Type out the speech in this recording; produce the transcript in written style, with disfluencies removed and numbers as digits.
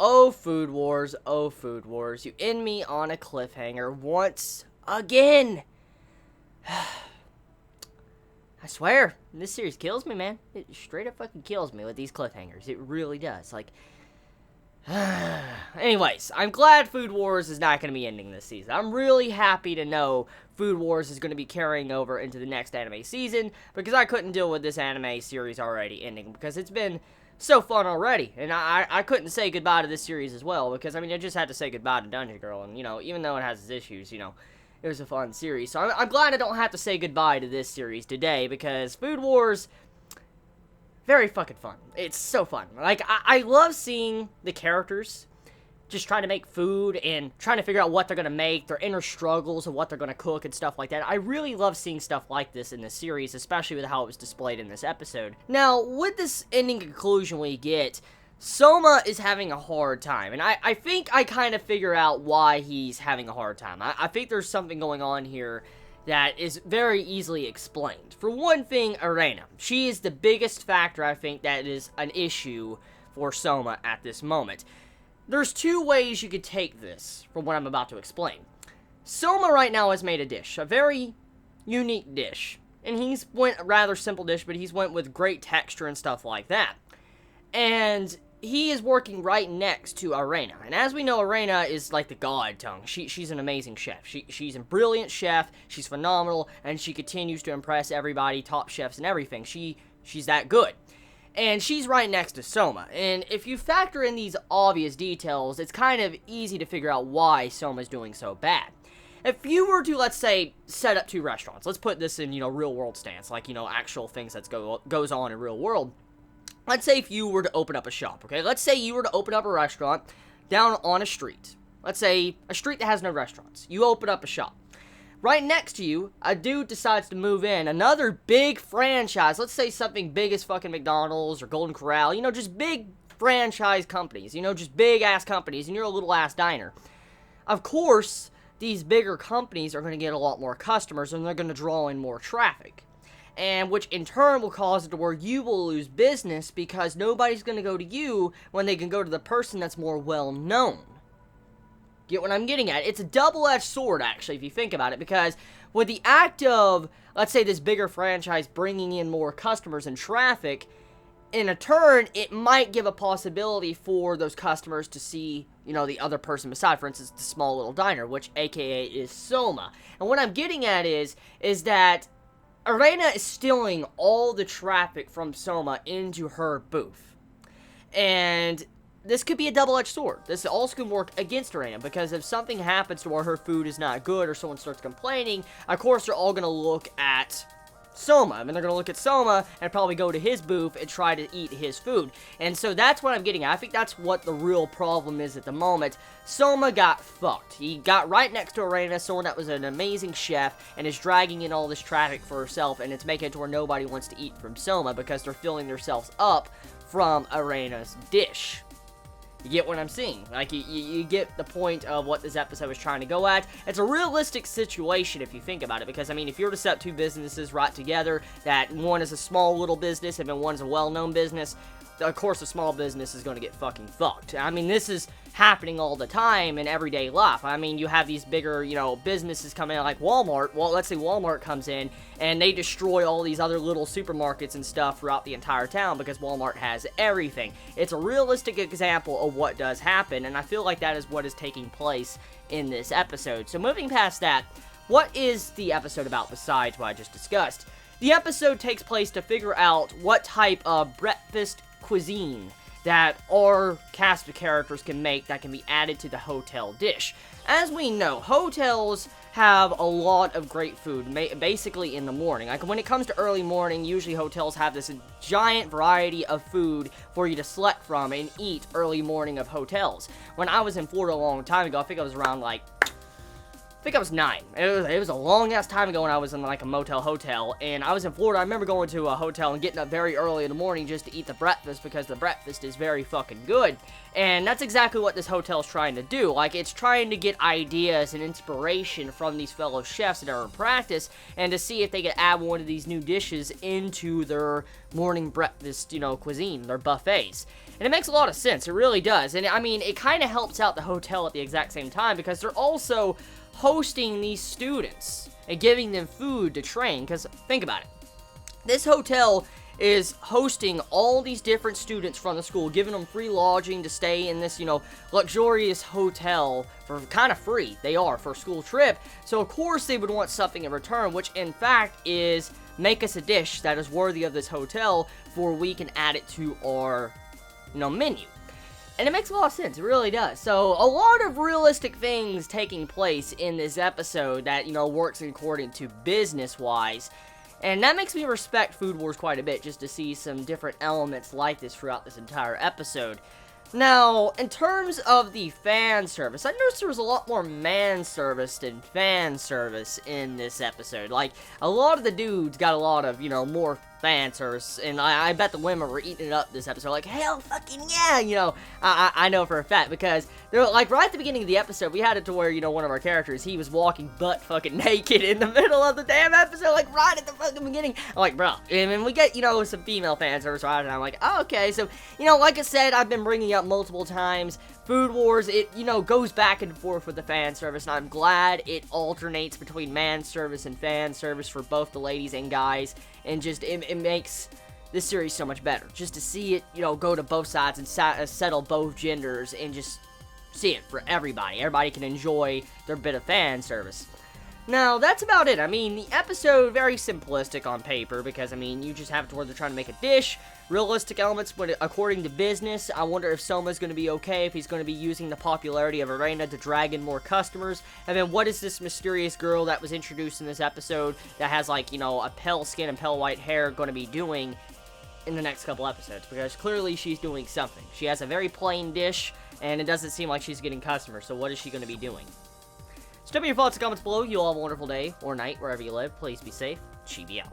Oh, Food Wars, oh, Food Wars, you end me on a cliffhanger once again. I swear, this series kills me, man. It straight up fucking kills me with these cliffhangers. It really does. Like, anyways, I'm glad Food Wars is not going to be ending this season. I'm really happy to know Food Wars is going to be carrying over into the next anime season, because I couldn't deal with this anime series already ending, because it's been so fun already, and I couldn't say goodbye to this series as well, because, I mean, I just had to say goodbye to Dungeon Girl, and, you know, even though it has its issues, you know, it was a fun series. So I'm glad I don't have to say goodbye to this series today, because Food Wars, very fucking fun. It's so fun. Like, I love seeing the characters just trying to make food and trying to figure out what they're going to make, their inner struggles of what they're going to cook and stuff like that. I really love seeing stuff like this in this series, especially with how it was displayed in this episode. Now, with this ending conclusion we get, Soma is having a hard time, and I think I kind of figure out why he's having a hard time. I think there's something going on here that is very easily explained. For one thing, Arena. She is the biggest factor, I think, that is an issue for Soma at this moment. There's two ways you could take this from what I'm about to explain. Soma right now has made a dish, a very unique dish. And he's went a rather simple dish, but he's went with great texture and stuff like that. And he is working right next to Arena. And as we know, Arena is like the god tongue. She's an amazing chef. She's a brilliant chef. She's phenomenal. And she continues to impress everybody, top chefs and everything. She's that good. And she's right next to Soma. And if you factor in these obvious details, it's kind of easy to figure out why Soma's doing so bad. If you were to, let's say, set up two restaurants, let's put this in, you know, real world stance, like, you know, actual things that goes on in real world. Let's say if you were to open up a shop, okay? Let's say you were to open up a restaurant down on a street. Let's say a street that has no restaurants. You open up a shop. Right next to you, a dude decides to move in another big franchise. Let's say something big as fucking McDonald's or Golden Corral. You know, just big franchise companies. You know, just big-ass companies, and you're a little-ass diner. Of course, these bigger companies are going to get a lot more customers, and they're going to draw in more traffic. And which, in turn, will cause it to where you will lose business because nobody's going to go to you when they can go to the person that's more well-known. Get what I'm getting at? It's a double-edged sword, actually, if you think about it, because with the act of, let's say, this bigger franchise bringing in more customers and traffic, in a turn, it might give a possibility for those customers to see, you know, the other person beside, for instance, the small little diner, which, aka, is Soma. And what I'm getting at is that Arena is stealing all the traffic from Soma into her booth. And this could be a double-edged sword. This also can work against Arena, because if something happens to where her food is not good or someone starts complaining, of course they're all going to look at Soma. I mean, they're going to look at Soma and probably go to his booth and try to eat his food. And so that's what I'm getting at. I think that's what the real problem is at the moment. Soma got fucked. He got right next to Arena, someone that was an amazing chef, and is dragging in all this traffic for herself, and it's making it to where nobody wants to eat from Soma because they're filling themselves up from Arena's dish. You get what I'm saying? Like, you get the point of what this episode was trying to go at. It's a realistic situation if you think about it, because, I mean, if you were to set two businesses right together, that one is a small little business and then one is a well-known business, of course the small business is going to get fucking fucked. I mean, this is happening all the time in everyday life. I mean, you have these bigger, you know, businesses come in, like Walmart. Well, let's say Walmart comes in, and they destroy all these other little supermarkets and stuff throughout the entire town, because Walmart has everything. It's a realistic example of what does happen, and I feel like that is what is taking place in this episode. So moving past that, what is the episode about besides what I just discussed? The episode takes place to figure out what type of breakfast cuisine that our cast of characters can make that can be added to the hotel dish. As we know, hotels have a lot of great food, basically in the morning. Like, when it comes to early morning, usually hotels have this giant variety of food for you to select from and eat early morning of hotels. When I was in Florida a long time ago, I think I was around, like, I think I was 9. It was a long-ass time ago when I was in, like, a motel hotel, and I was in Florida. I remember going to a hotel and getting up very early in the morning just to eat the breakfast, because the breakfast is very fucking good. And that's exactly what this hotel is trying to do. Like, it's trying to get ideas and inspiration from these fellow chefs that are in practice, and to see if they can add one of these new dishes into their morning breakfast, you know, cuisine, their buffets. And it makes a lot of sense, it really does. And I mean, it kind of helps out the hotel at the exact same time because they're also hosting these students and giving them food to train. Because think about it, this hotel is hosting all these different students from the school, giving them free lodging to stay in this, luxurious hotel for kind of free. They are, for a school trip. So, of course, they would want something in return, which, in fact, is make us a dish that is worthy of this hotel for we can add it to our, menu. And it makes a lot of sense. It really does. So, a lot of realistic things taking place in this episode that, works according to business-wise. And that makes me respect Food Wars quite a bit, just to see some different elements like this throughout this entire episode. Now, in terms of the fan service, I noticed there was a lot more man service than fan service in this episode. Like, a lot of the dudes got a lot of, more fan service, and I bet the women were eating it up this episode, like, hell fucking yeah, I know for a fact, because, they're like, right at the beginning of the episode, we had it to where, one of our characters, he was walking butt fucking naked in the middle of the damn episode, like, right at the fucking beginning. I'm like, bro, and then we get, some female fan service, right, and I'm like, oh, okay, so, like I said, I've been bringing up multiple times, Food Wars, it, goes back and forth with the fan service, and I'm glad it alternates between man service and fan service for both the ladies and guys, and just, it makes this series so much better, just to see it, go to both sides and settle both genders, and just see it for everybody. Everybody can enjoy their bit of fan service. Now, that's about it. I mean, the episode, very simplistic on paper, because, you just have it to where they're trying to make a dish, realistic elements, but according to business, I wonder if Soma's going to be okay, if he's going to be using the popularity of Arena to drag in more customers, and then what is this mysterious girl that was introduced in this episode that has, like, a pale skin and pale white hair going to be doing in the next couple episodes, because clearly she's doing something. She has a very plain dish, and it doesn't seem like she's getting customers, so what is she going to be doing? So tell me your thoughts and comments below. You all have a wonderful day or night wherever you live. Please be safe. Chibi out.